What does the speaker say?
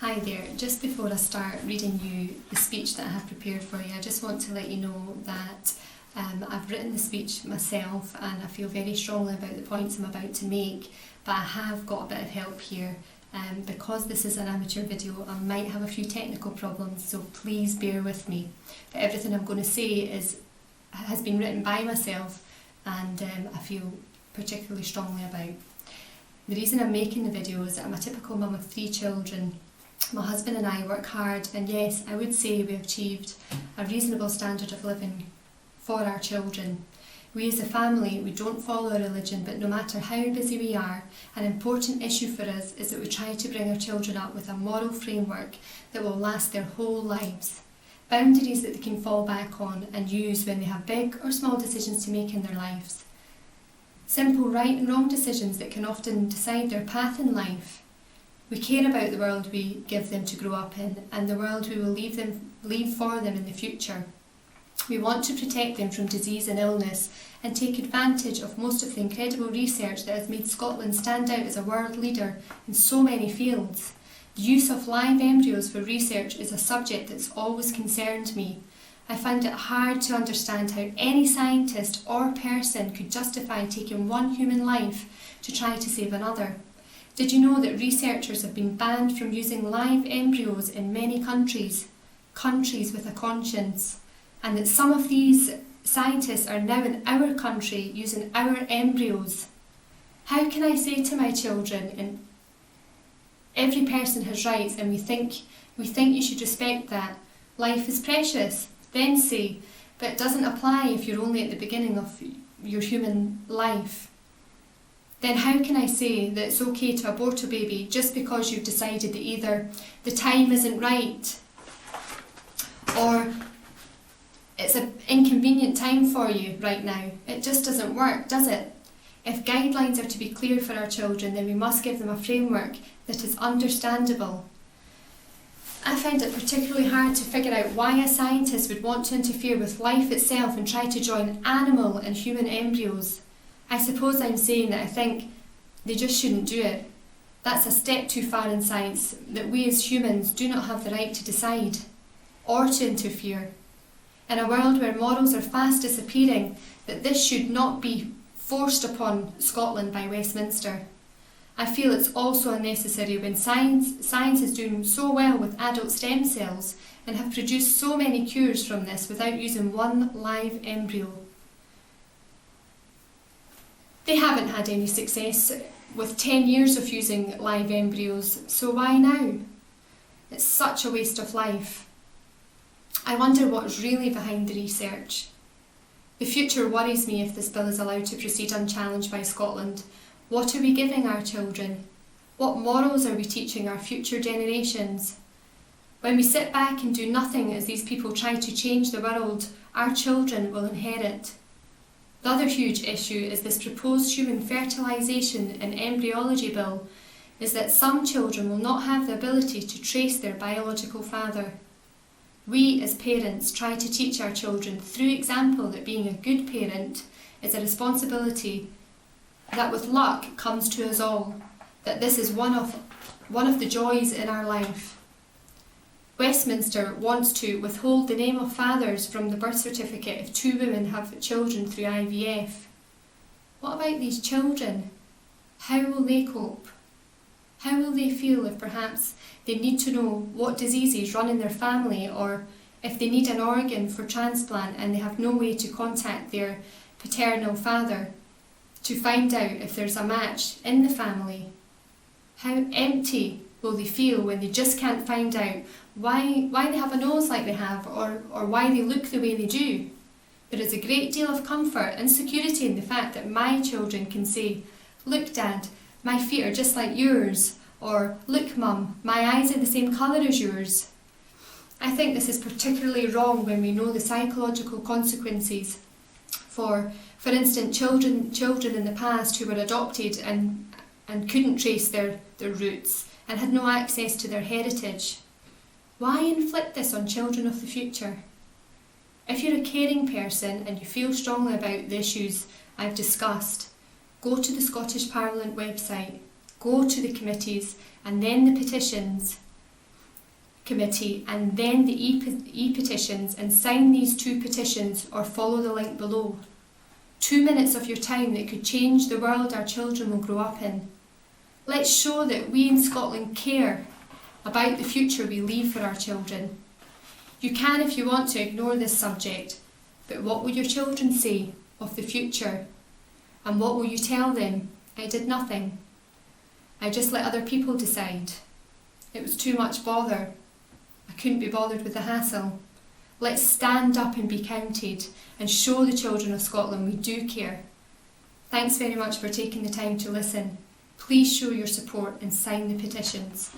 Hi there, just before I start reading you the speech that I have prepared for you, I just want to let you know that I've written the speech myself and I feel very strongly about the points I'm about to make, but I have got a bit of help here. Because this is an amateur video, I might have a few technical problems, so please bear with me. But everything I'm going to say has been written by myself and I feel particularly strongly about. The reason I'm making the video is that I'm a typical mum of 3 children. My husband and I work hard, and yes, I would say we have achieved a reasonable standard of living for our children. We as a family, we don't follow a religion, but no matter how busy we are, an important issue for us is that we try to bring our children up with a moral framework that will last their whole lives. Boundaries that they can fall back on and use when they have big or small decisions to make in their lives. Simple right and wrong decisions that can often decide their path in life. We care about the world we give them to grow up in and the world we will leave for them in the future. We want to protect them from disease and illness and take advantage of most of the incredible research that has made Scotland stand out as a world leader in so many fields. The use of live embryos for research is a subject that's always concerned me. I find it hard to understand how any scientist or person could justify taking one human life to try to save another. Did you know that researchers have been banned from using live embryos in many countries with a conscience, and that some of these scientists are now in our country using our embryos? How can I say to my children, and every person has rights and we think you should respect that, life is precious, then say, but it doesn't apply if you're only at the beginning of your human life? Then how can I say that it's okay to abort a baby just because you've decided that either the time isn't right or it's an inconvenient time for you right now? It just doesn't work, does it? If guidelines are to be clear for our children, then we must give them a framework that is understandable. I find it particularly hard to figure out why a scientist would want to interfere with life itself and try to join animal and human embryos. I suppose I'm saying that I think they just shouldn't do it. That's a step too far in science, that we as humans do not have the right to decide or to interfere. In a world where morals are fast disappearing, that this should not be forced upon Scotland by Westminster. I feel it's also unnecessary when science is doing so well with adult stem cells and have produced so many cures from this without using one live embryo. They haven't had any success with 10 years of using live embryos, so why now? It's such a waste of life. I wonder what's really behind the research. The future worries me if this bill is allowed to proceed unchallenged by Scotland. What are we giving our children? What morals are we teaching our future generations? When we sit back and do nothing as these people try to change the world, our children will inherit. The other huge issue is this proposed human fertilisation and embryology bill is that some children will not have the ability to trace their biological father. We as parents try to teach our children through example that being a good parent is a responsibility that with luck comes to us all, that this is one of the joys in our life. Westminster wants to withhold the name of fathers from the birth certificate if 2 women have children through IVF. What about these children? How will they cope? How will they feel if perhaps they need to know what diseases run in their family, or if they need an organ for transplant and they have no way to contact their paternal father to find out if there's a match in the family? How empty will they feel when they just can't find out why they have a nose like they have, or why they look the way they do? There is a great deal of comfort and security in the fact that my children can say, "Look, Dad, my feet are just like yours," or "Look, Mum, my eyes are the same colour as yours." I think this is particularly wrong when we know the psychological consequences. For instance, children in the past who were adopted and couldn't trace their roots and had no access to their heritage. Why inflict this on children of the future? If you're a caring person and you feel strongly about the issues I've discussed, go to the Scottish Parliament website, go to the committees and then the petitions. committee and then the e-petitions and sign these 2 petitions or follow the link below. 2 minutes of your time that could change the world our children will grow up in. Let's show that we in Scotland care about the future we leave for our children. You can, if you want to, ignore this subject, but what will your children say of the future? And what will you tell them? I did nothing. I just let other people decide. It was too much bother. I couldn't be bothered with the hassle. Let's stand up and be counted and show the children of Scotland we do care. Thanks very much for taking the time to listen. Please show your support and sign the petitions.